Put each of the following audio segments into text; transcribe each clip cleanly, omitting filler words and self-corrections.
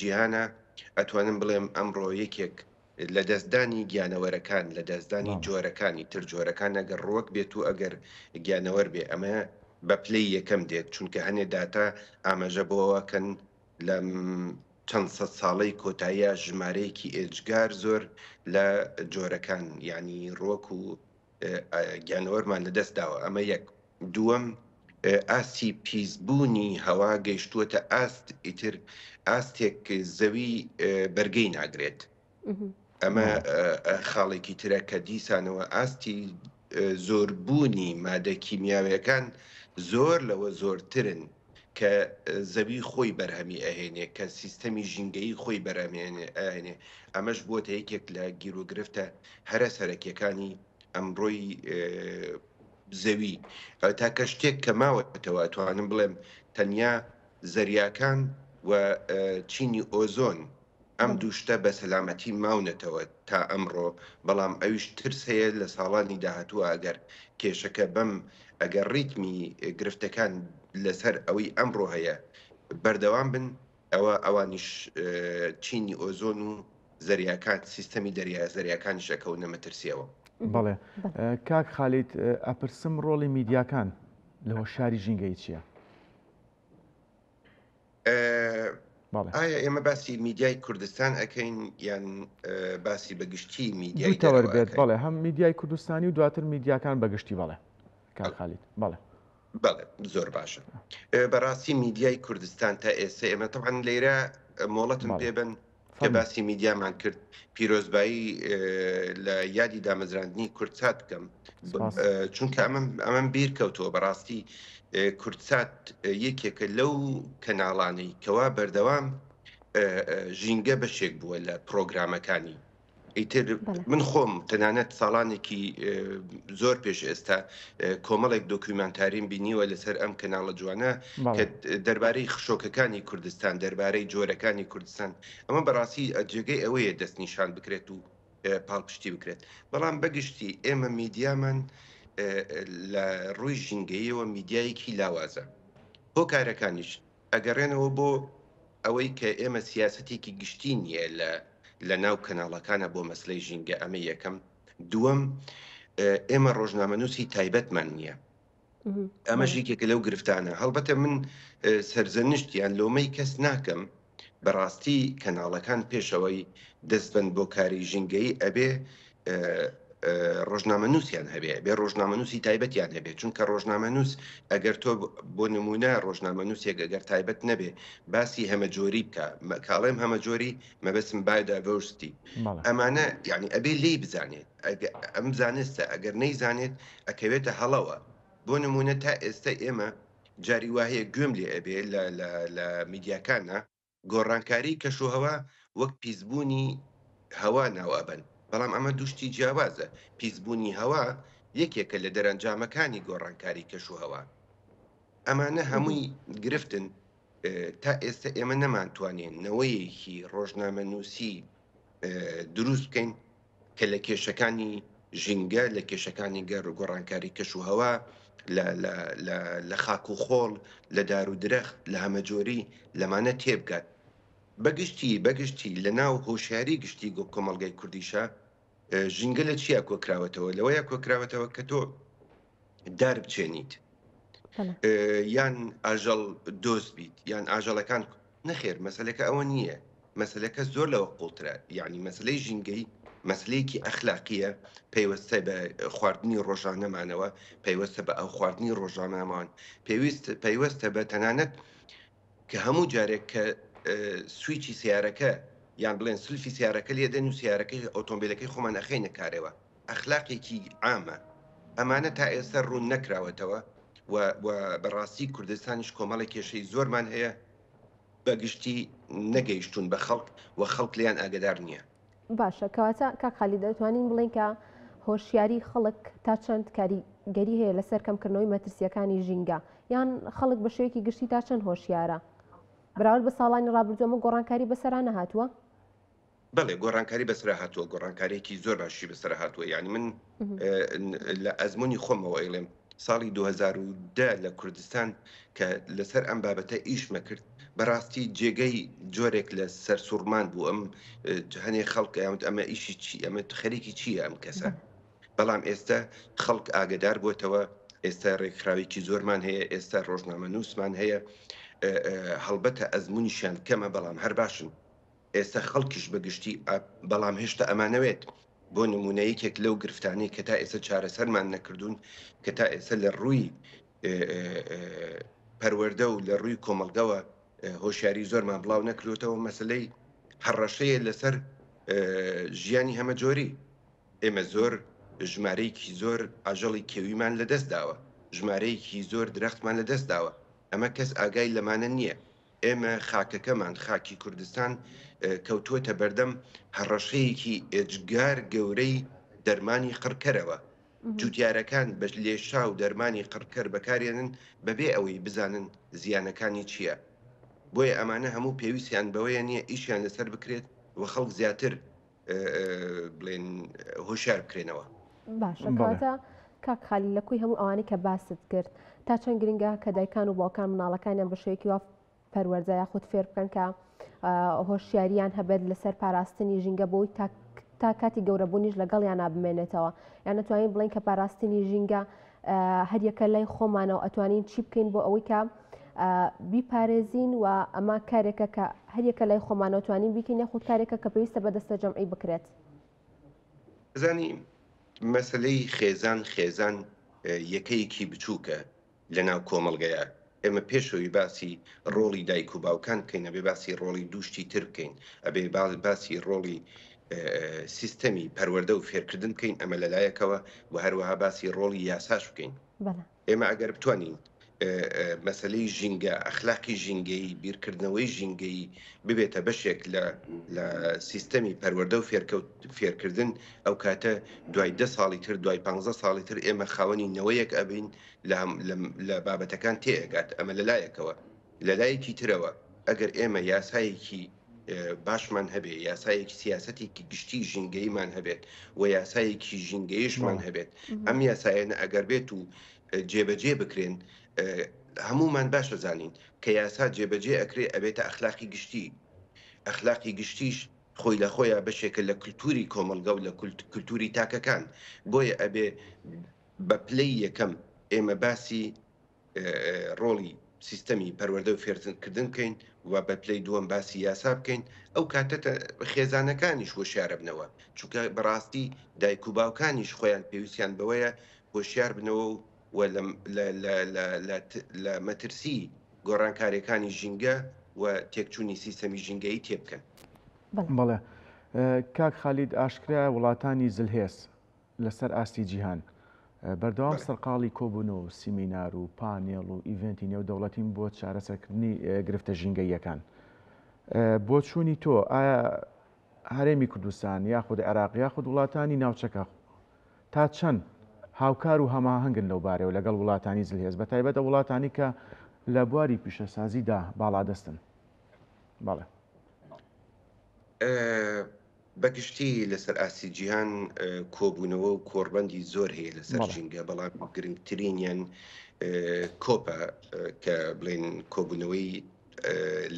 جیهانە ئەتوانم بڵێم ئەمڕۆ یەکێک لە دەستدانی گیانەوەرەکان لە دەستدانی باڵێ جۆرەکانی تر جۆرەکان ئەگەر ڕوەک بێت و ئەگەر گیانەوەر بێ ئەمە بە پلەی یەکەم دێت چونکە هەنێ داتا ئاماژە بۆەوەکەن لە چەند سەد ساڵەی کۆتاییە ژمارەیەکی ئێجگار زۆر لە جۆرەکان ینی ڕۆک و گیانەوەرمان لەدەست داوە ئەمە یەک دووەم ئاستی پیسبوونی هەوا گەیشتووەتە ئاست ئیتر ئاستێک زەوی بەرگەی ناگرێت ئەمە باڵێ خاڵێکی ترە کە دیسانەوە ئاستی زۆربوونی مادە کیمیاویەکان زۆر لەوە زۆرترن کە زەوی خۆی بەرهەمی ئەهێنێ کە سیستەمی ژینگەی خۆی بەرهەمێنێ ئاهێنێ ئەمەش بۆتە یەکێک لە گیرۆگرفتە هەرە سەرەکیەکانی ئەمڕۆی زەوی تاکە شتێک کە ماوەتەوە ئەتوانم بڵێم تەنیا زەریاکان و چینی ئۆزۆن ئەم دووشتە بە سەلامەتی ماونەتەوە تا ئەمڕۆ بەڵام ئەویش ترس هەیە لە ساڵانی داهاتووە ئەگەر کێشەکە بەم ئەگەر ڕیتمی گرفتەکان لەسەر ئەوەی ئەمڕۆ هەیە بەردەوام بن ئەوە ئەوانیش چینی ئۆزۆن و زەریاکان سیستەمی دەریای زەریاکانی شەکەونە مەترسیەوە. بەڵێ کاک خالیت ئەپرسم ڕۆڵی میدیاکان لە هۆشیاری ژینگەی چییە؟ ئایا ئێمە باسی میدیای کوردستان ئەەکەین یان باسی بەگشتی میدیای تەوەربێت؟ بەڵێ هەم میدیای کوردستانی و دواتر میدیاکان بەگشتی بەڵێ کاک خالیت. بەڵێ بەڵێ زۆر باشە. بەڕاستی میدیای کوردستان تا ئێستا ئێمە تەعاان لێرە مۆڵەتم پێبن کە باسی میدیامان کرد پیرۆزبایی لە یادی دامەزراندنی کورتسات بکەم چونکە ئەمەم بیر کەوتەوە بەڕاستی کورتسات یەکێکە لەو کەناڵانەی کەوا بەردەوام ژینگە بەشێک بووە لە پرۆگرامەکانی ئیتر من خۆم تەنانەت ساڵانێکی زۆر پێش ئێستا کۆمەڵێک دۆکیومانتاریم بینیوە لەسەر ئەم کەناڵە جوانە کە دەربارەی خشۆکەکانی کوردستان دەربارەی جۆرەکانی کوردستان ئەمە بەڕاستی جێگەی ئەوەیە دەستنیشان بکرێت و پاڵپشتی بکرێت بەڵام بەگشتی ئێمە میدیامان لە ڕووی ژینگەیەوە میدیایەکی لاوازە هۆکارەکانیش ئەگەڕێنەوە بۆ ئەوەی کە ئێمە سیاسەتێکی گشتی نییە لە ناو کەناڵەکانە بۆ مەسلەی ژینگە ئەمە یەکەم دووەم ئێمە ڕۆژنامەنووسی تایبەتمان نییە ئەمە ژێکێکە لەو گرفتانە هەڵبەتە من سەرزەنشتیان لۆمەی کەس ناکەم بەڕاستی کەناڵەکان پێشەوەی دەستبند بۆ کاری ژینگەی ئەبێ ڕۆژنامەنووسیان هەبێ بێ ڕۆژنامەنووسی تایبەتیان هەبێت چونکە ڕۆژنامەنووس ئەگەر تۆ بۆ نمونە ڕۆژنامەنووسێک ئەگەر تایبەت نەبێ باسی هەمەجۆری بکە کاڵێم هەمەجۆری مەبەسم بایۆدایڤەرسیتی ئەمانە یعنی ئەبێ لێی بزانێت ئەم زانستە ئەگەر نەیزانێت ئەکەوێتە هەڵەوە بۆ نمونە تا ئێستا ئێمە جاری وایە گوێم لێ ئەبێ لە میدیاکانە گۆڕانکاری کەشوهەوا وەک پیسبوونی هەوا ناوابن بەڵام ئەمە دوشتی جیاوازە پیسبوونی هەوا یەکێکە لە دەرەنجامەکانی گۆڕانکاری کەشوهەوا ئەمانە هەمووی گرفتن تا ئێستا ئێمە نەمانتوانێن نەوەیەکی ڕۆژنامەنووسی دروست بکەین کە لە کێشەکانی ژینگە لە کێشەکانی گۆڕانکاری کەشوهەوا لە خاک و خۆڵ لە دار و درەخت لە هەمەجۆری لەمانە تێبگات بەگشتی لە ناو هۆشیاری گشتی کۆمەڵگەی کوردیشە ژینگە لە چیا کۆکراوەتەوە لەوەیە کۆکراوەتەوە کە تۆ دار بچێنیت یان ئاژەڵ دۆست بیت یان ئاژەڵەکان نەخێر مەسەلەکە ئەوە نییە مەسەلەکە زۆر لەوە قوڵترە یعنی مەسلەی ژینگەی مەسلەیەکی ئەخلاقیە پەیوەستە بە خواردنی ڕۆژانەمانەوە پەیوەستە بە ئەو خواردنی ڕۆژانەمان پەیوەستە بە تەنانەت کە هەموو جارێک کە سویچی سیارەکە یان بڵێن سلفی سیارەکە لێدەن و سیارەکەی ئۆتۆمبیلەکەی خۆمان ئەخەینە کارەوە ئەخلاقێکی عامە ئەمانە تا ئێستا ڕوون نەکراوەتەوە و بەڕاستی کوردستانیش کۆمەڵی کێشەی زۆرمان هەیە بەگشتی نەگەیشتون بە خەڵک و خەڵک لیان ئاگدار نییە. باشە کەواتە کاک خالی دەتوانین بڵین کە هۆشیاری خەڵک تا چەند کاریگەری هەیە لەسەر کەمکردنەوەی مەترسیەکانی ژینگە یان خەڵک بە شێوەیەکی گشتی تا چەند هۆشیارە بەراورد بە ساڵانی ڕابردووەمە گۆڕانکاری بەسەرا نەهاتووە؟ بەڵێ گۆڕانکاری بەسرە هاتووە گۆڕانکارێکی زۆر باشی بەسرە هاتووە یعنی من لە ئەزمموی خۆمەوە ئەیڵێم ساڵی 2010 لە کوردستان کە لەسەر ئەم بابەتە ئیشمە کرد بەڕاستی جێگەی جۆرێک لە سەر سوورمان بوو ئەم هەنێ خەڵک ئەمە ئیشی چی ئەمە خەریکی چییە ئەم کەسە بەڵام ئێستا خەڵک ئاگدار بۆتەوە ئێستا ڕێکخراوێکی زۆرمان هەیە ئێستا ڕۆژنامە نووسمان هەیە هەڵبەتە ئەزممویشیان کەمە بەڵام هەر باشن ئێستا خەڵکیش بەگشتی بەڵام هێشتا ئەمانەوێت بۆ نمونەیەکێک لەو گرفتانی کە تا ئێستا چارەسەرمان نەکردوون کە تا ئێستا لە ڕووی پەروەردە و لە ڕووی کۆمەلگەوە هۆشیاری زۆرمان بڵاو نەکرێتەوە مەسلەی هەڕەشەیە لەسەر ژیانی هەمە جۆری ئێمە زۆر ژمارەیەکی زۆر ئاژەڵی کێویمان لەدەست داوە ژمارەیەکی زۆر درەختمان لەدەست داوە ئەمە کەس ئاگای لەمانە نییە ئێمە خاکەکەمان خاکی کوردستان کەوتووەتە بەردەم هەڕەشەیەکی ئێجگار گەورەی دەرمانی قڕکەرەوە جوتیارەکان بە لێشا و دەرمانی قڕکەر بەکارێنن بەبێ ئەوەی بزانن زیانەکانی چییە بۆیە ئەمانە هەموو پێویستیان بەوەیە نییە ئیشیان لەسەر بکرێت و خەڵک زیاتر بڵێن هۆشیار بکرێنەوە باشە کاتە کاک خالی لە کوی هەموو ئەوانەی کە باست کرد تا چەند گرنگە کە دایکان و باوکان مناڵەکانیان بە شێوەیەکی وا پەروەردە یاخود فێر بکەن کە هۆشیاریان هەبێت لەسەر پاراستنی ژینگە بۆی تا کاتی گەورەبوونیش لەگەڵیان نابمێنێتەوە یان نتوانین بڵین کە پاراستنی ژینگە هەریەکە لای خۆمانەوە ئەتوانین چی بکەین بۆ ئەوەی کە بیپارێزین و ئەمە کارێکە کە هەریەکە لای خۆمانەوە توانین بیکەین یاخود کارێکە کە پێویستە بەدەستە جەمعی بکرێت زانی مەسلەی خێزان یەکەیەکی بچووکە لە ناو کۆمەڵگەیە ئێمە پێشەوەی باسی ڕۆڵی دایک و باوکان بکەین ئەبێ باسی ڕۆڵی دووشتی تر بکەین ئەبێ باسی ڕۆڵی سیستەمی پەروەردە و فێرکردن بکەین ئەمە لەلایەکەوە و هەروەها باسی ڕۆڵی یاساش بکەین ئێمە ئەگەر بتوانین مەسلەی ژینگە ئەخلاقی ژینگەی بیرکردنەوەی ژینگەی ببێتە بەشێک لە سیستەمی پەروەردە و فێرکردن ئەو کاتە دوای 10 ساڵی تر دوای 15 ساڵی تر ئێمە خاوەنی نەوەیەک ئەبین لە بابەتەکان تێئگات ئەمە لەلایەکەوە لەلایەکی ترەوە ئەگەر ئێمە یاسایەکی باشمان هەبێت یاسایەکی سیاسەتێکی گشتی ژینگەیمان هەبێت و یاسایەکی ژینگەیشمان هەبێت ئەم یاسایەنە ئەگەر بێت و جێبەجێ بکرێن هەمومان باشە زانین کە یاسا جێبەجێ ئەکرێ ئەبێتە ئەخلاقی گشتی ئەخلاقی گشتیش خۆی لە خۆیان بەشێکە لە کولتوری کۆمەلگە و لە کولتوری تاکەکان بۆیە ئەبێ بە پلەی یەکەم ئێمە باسی ڕۆڵی سیستەمی پەروەردە و فێرکردن بکەین و بە پلەی دووەم باسی یاسا بکەین ئەو کاتە خێزانەکانیش هۆشیارە بنەوە چونکە بەڕاستی دایک و باوکانیش خۆیان پێویستیان بەوەیە هۆشیار بنەوە و لە مەترسی گۆڕانکاریەکانی ژینگە و تێکچوونی سیستەمی ژینگەی تێبکەن. بەڵێ کاک خالید ئاشکرا وڵاتانی زلهێز لەسەر ئاستی جیهان بەردەوام سەرقاڵی کۆبوون و سیمینار و پانێڵ و ئیڤنتی نێودەوڵەتین بۆ چارەسەرکردنی گرفتە ژینگەییەکان بۆ چوونی تۆ ئایا هەرێمی کوردستان یاخود عێراق یاخود وڵاتانی ناوچەکە تا چەند هاوکار و هەماهەنگن لەو بارەوە لەگەڵ وڵاتانی زلهێز بە تایبەتە وڵاتانی کە لە بواری پیشەسازیدا باڵادەستن بەڵێ بەگشتی لەسەر ئاسی جیهان کۆبوونەوە و کۆڕبەندی زۆر هەیە لەسەر ژینگە بەڵام گرنگترینیان کۆپە کە بڵێن کۆبوونەوەی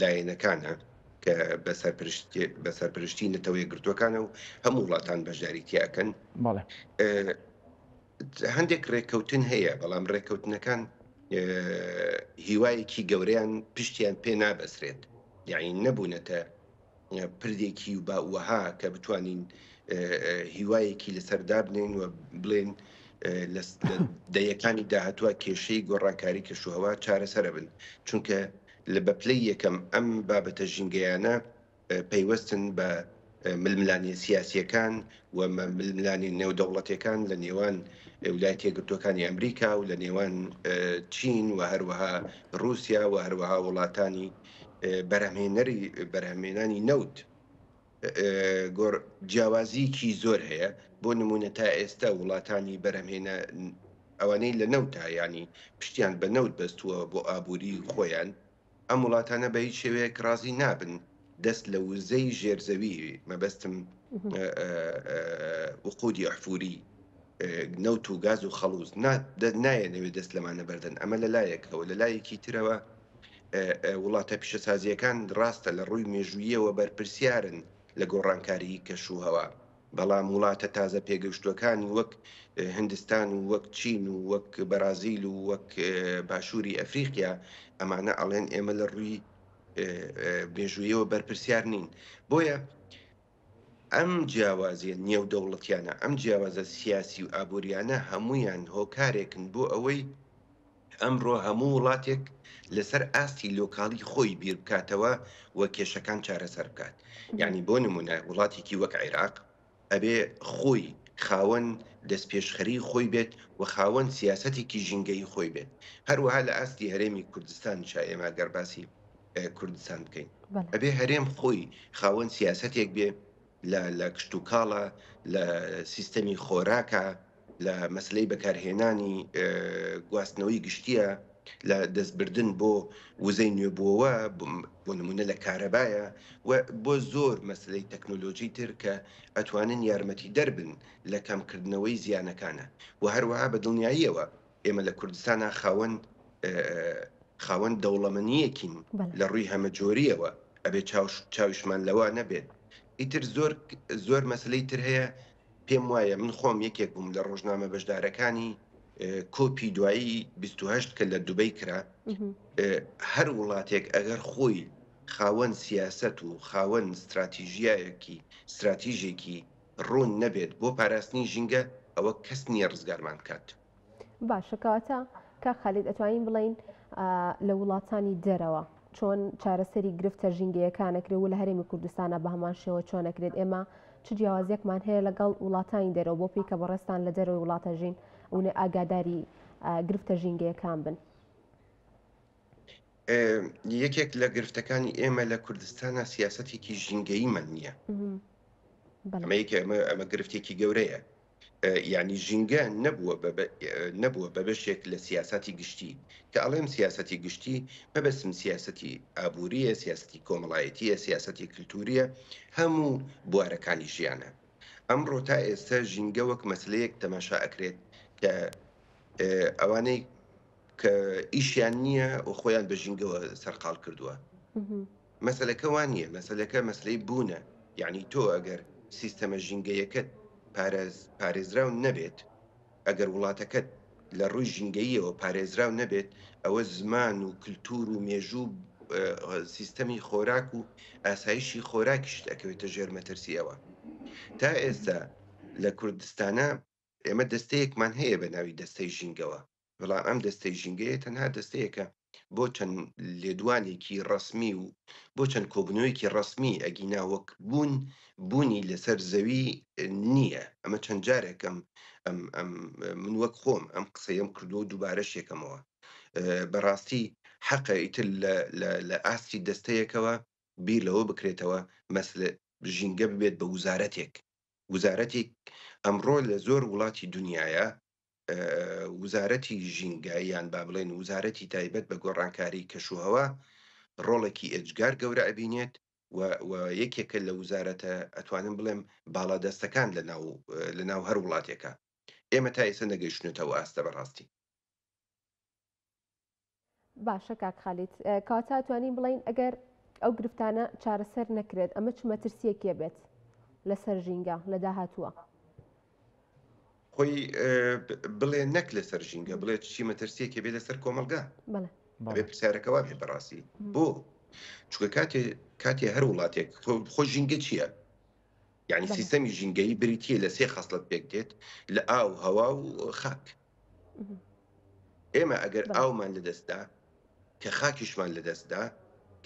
لایەنەکانە کە بەسەرپرشتی نەتەوەی گرتوەکانە و هەموو وڵاتان بەشداری تیاکەن هەندێک ڕێککەوتن هەیە بەڵام ڕێککەوتنەکان هیوایەکی گەورەیان پشتیان پێ نابەسرێت یعنی نەبوونەتە پردێکی و باوەها کە بتوانین هیوایەکی لەسەردا بنێن و بڵێن لە دەیەکانی داهاتوە کێشەی گۆڕانکاری کەشوهەوا چارەسەرە بن چونکە لە بەپلەی یەکەم ئەم بابەتە ژینگەیانە پەیوەستن بە ململانی سیاسیەکان و ململانی نێودەوڵەتیەکان لە نێوان ویلایەتە یەکگرتووەکانی ئەمریکا و لە نێوان چین و هەروەها رووسیا و هەروەها وڵاتانی بەرهەمهێنانی نەوت جیاوازیکی زۆر هەیە بۆ نمونە تا ئێستا وڵاتانی بەرهەمهێنە ئەوانەی لە نەوتە ینی پشتیان بە نەوت بەستووە بۆ ئابووری خۆیان ئەم وڵاتانە بە هیچ شێوەیەک ڕازی نابن دەست لە وزەی ژێرزەوی مەبەستم وقودی ئەحفوری نەوت و گاز و خەڵوز نایەنەوێت دەست لەمانە بەردەن ئەمە لەلایەکەوە لەلایەکی ترەوە وڵاتە پیشەسازیەکان ڕاستە لە ڕووی مێژوویەوە بەرپرسیارن لە گۆڕانکاری کەشوهەوا، بەڵام وڵاتە تازە پێگەشتوەکانی وەک هندستان و وەک چین و وەک بەرازیل و وەک باشووری ئەفریقیا ئەمانە ئەڵێن ئێمە لە ڕووی مێژوویەوە بەرپرسیار نین. بۆیە ئەم جیاوازیە نێودەوڵەتیانە، ئەم جیاوازە سیاسی و ئابوووریانە هەمویان هۆکارێکن بۆ ئەوەی ئەمڕۆ هەموو وڵاتێک لەسەر ئاستی لۆکاڵی خۆی بیر بکاتەوە و کێشەکان چارەسەر بکات. یعنی بۆ نمونە وڵاتێکی وەک عێراق ئەبێ خۆی خاوەن دەستپێشخەری خۆی بێت و خاوەن سیاسەتێکی ژینگەی خۆی بێت. هەروەها لە ئاستی هەرێمی کوردستان ئێمە گەرباسی کوردستان بکەین، ئەبێ هەرێم خۆی خاوەن سیاسەتێک بێ لە کشت و کاڵە، لە سیستەمی خۆراکە، لە مەسلەی بەکارهێنانی گواستنەوەی گشتیە، لە دەستبردن بۆ وزەی نوێبووەوە، بۆ نمونە لە کارەبایە و بۆ زۆر مەسلەی تەکنۆلۆژی تر کە ئەتوانن یارمەتی دەربن لە کەمکردنەوەی زیانەکانە. و هەروەها بە دڵنیاییەوە ئێمە لە کوردستانە خاوەن دەوڵەمەنیەکین لە ڕووی هەمەجۆریەوە، ئەبێ چاویشمان لەوە نەبێت. ئیتر زۆر مەسلەی تر هەیە. پێم وایە من خۆم یەکێک بووم لە ڕۆژنامە بەشدارەکانی کۆپی دوایی 28 کە لە دوبەی کرا. هەر وڵاتێک ئەگەر خۆی خاوەن سیاست و خاوەن استراتیژێکی ڕوون نەبێت بۆ پاراستنی ژینگە، ئەوە کەس نییە ڕزگارمان کات. باشەکەواتە کاک خالید ئەتوانین بڵین لە وڵاتانی دەرەوە چۆن چارەسەری گرفتە ژینگەیەکانەکرێت و لە هەرێمی کوردستانە بە هەمان شێوە چۆنەکرێت. ئێمە چ جیاوازیەکمان هەیە لەگەڵ وڵاتانی دەرەوە بۆ پێی کە بەڕێستان لە دەرەوەی وڵاتە ژین ئەوێ ئاگاداری گرفتە ژینگەیەکان بن؟ یەکێک لە گرفتەکانی ئێمە لە کوردستانە سیاسەتێکی ژینگەییمان نییە. ئەمە گرفتێکی گەورەیە. یعنی ژینگە نەبووە بە بەشێک لە سیاسەتی گشتی کە ئەڵێم سیاسەتی گشتی مەبەستم سیاسەتی ئابووریە، سیاسەتی کۆمەڵایەتیە، سیاسەتی کللتوریە، هەموو بوارەکانی ژیانە. ئەمڕۆ تا ئێستا ژینگە وەک مەسلەیەک تەماشا ئەکرێت کە ئەوانەی کە ئیشیان نییە و خۆیان بە ژینگەوە سەرقاڵ کردووە. مەسلەکە وان نییە، مەسلەکە مەسلەی بوونە. یعنی تۆ ئەگەر سیستەمە ژینگەیەکەت پارێزراو نەبێت، ئەگەر وڵاتەکەت لە ڕووی ژینگەییەوە پارێزراو نەبێت، ئەوە زمان و کللتور و مێژوو سیستەمی خۆراک و ئاسایشی خۆراکیش ئەکەوێتە ژێر مەترسیەوە. تا ئێستا لە کوردستانە ئێمە دەستەیەکمان هەیە بە ناوی دەستەی ژینگەوە، بەڵام ئەم دەستەی ژینگەیە تەنها دەستەیەکە بۆ چەند لێدوانێکی ڕسمی و بۆ چەند کۆبنەوەیکی ڕسمی ئەگینا وەک بوونی لەسەر زەوی نییە. ئەمە چەند جارێکم من وەک خۆم ئەم قسەیەم کردو و دووبارە شێکەمەوە. بەڕاستی حەقە ئیتر لە ئاستی دەستەیەکەوە بیر لەوە بکرێتەوە مەسلە ژینگە ببێت بە وزارەتێک ئەمڕۆ لە زۆر وڵاتی دنیاە وزارەتی ژینگاییان با بڵێن وزارەتی تایبەت بە گۆڕانکاری کەشوهەوا ڕۆڵێکی ئەجگار گەورە ئەبینێت و یەکێکە لە وزارەتە ئەتوانم بڵێم باڵادەستەکان لە ناو هەر وڵاتێکە. ئێمە تا ئێستا نەگەیشتنەوە ئاستە بەڕاستی. باشە کاک خالید، کاتا توانین بڵین ئەگەر ئەو گرفتانە چارەسەر نەکرێت ئەمە چ مەترسیەکێ بێت لەسەر ژینگە لە داهاتووە؟ خۆی بڵێ نەک لەسەر ژینگە بڵێت چی مەترسیەکێ بێت لەسەر کۆمەلگا بێ پرسیارەکەوا بێ بەڕاستی. بۆ چونکە کاتێ هەر وڵاتێک خۆ ژینگە چییە؟ یعنی سیستەمی ژینگەیی بریتیە لە 3 خەسڵەت پێک دێت لە ئاو، هەوا و خاک. ئێمە ئەگەر ئاومان لەدەستدا کە خاکیشمان لەدەستدا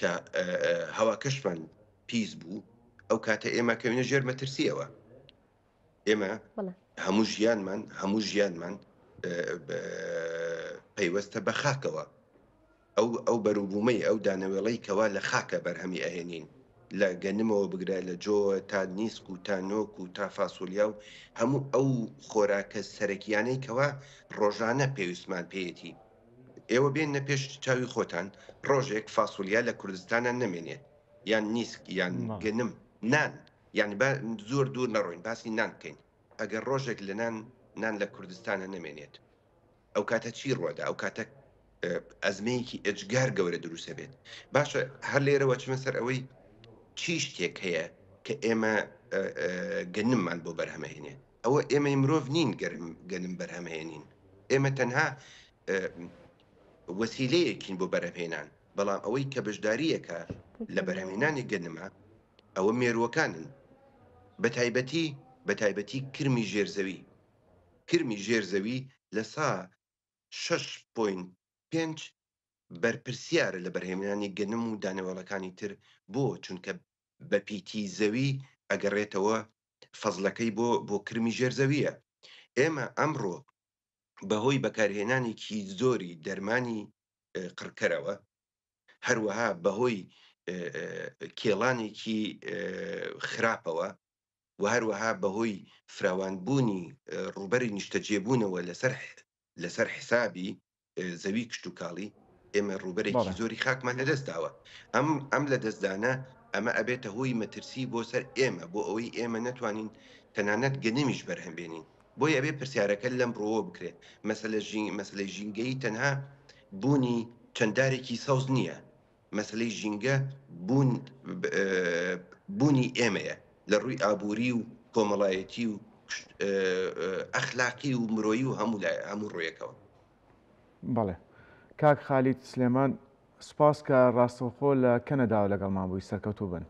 کە هەواکەشمان پیس بوو، ئەو کاتە ئێمە کەوینە ژێر مەترسیەوە. ئێمە هەموو ژیانمان پەیوەستە بە خاکەوە. ئەو بەروبوومەی ئەو دانەوێڵەی کەوا لە خاکە بەرهەمی ئەهێنین، لە گەنمەوە بگرە لە جۆ تا نیسک و تا نۆک و تا فاسۆلیا و هەموو ئەو خۆراکە سەرەکیانەی کەوا ڕۆژانە پێویستمان پێیەتی. ئێوە بێنە پێش چاوی خۆتان ڕۆژێک فاسۆلیا لە کوردستانە نەمێنێت، یان نیسک یان گەنم، نان، یعنی زۆر دوور نەڕۆین باسی نان بکەین. ئەگەر ڕۆژێک لە نان لە کوردستانە نەمێنێت، ئەو کاتە چی ڕۆدا؟ ئەو کاتە ئەزمەیەکی ئەجگار گەورە دروستە بێت. باشە هەر لێرەوە چمە سەر ئەوەی چی شتێک هەیە کە ئێمە گەنممان بۆ بەرهەمەهێنێ. ئەوە ئێمە مرۆڤ نین گەنم بەرهەمهێنین. ئێمە تەنها وەسیلەیەکین بۆ بەرهەمهێنان، بەڵام ئەوەی کە بەشداریەکە لە بەرهەمهێنانی گەنمە ئەوە مێرووەکانن، بە تایبەتی کرمی ژێرزەوی لە سا 6.5 بەرپرسیارە لە بەرهێمنانی گەنم و دانەوەڵەکانی تر. بۆ چونکە بە پیتی زەوی ئەگەڕێتەوە فەزلەکەی بۆ کرمی ژێرزەویە. ئێمە ئەمڕۆ بەهۆی بەکارهێنانێکی زۆری دەرمانی قڕکەرەوە، هەروەها بەهۆی کێڵانێکی خراپەوە و هەروەها بەهۆی فراوانبوونی ڕوبەری نیشتەجێبوونەوە لەسەر حسابی زەوی کشت و کاڵی، ئێمە ڕوبەرێکی زۆری خاکمان لەدەستداوە. ئەم لە دەستدانە ئەمە ئەبێتە هۆی مەترسی بۆ سەر ئێمە، بۆ ئەوەی ئێمە نەتوانین تەنانەت گەنمیش بەرهەمبێنین. بۆی ئەبێ پرسیارەکە لەم ڕۆوە بکرێت. مەسەلەی ژینگەی تەنها بوونی چەنددارێکی سەوز نییە. مەسلەی ژینگە بوونی ئێمەیە لە ڕووی ئابووری و کۆمەڵایەتی و ئەخلاقی و مرۆیی و هەموو ڕۆیەکەوە. بەڵێ کاک خالید سلێمان، سپاس کە ڕاستەوخۆ لە کەنەدا لەگەڵمان بووی، سەرکەوتوو بن.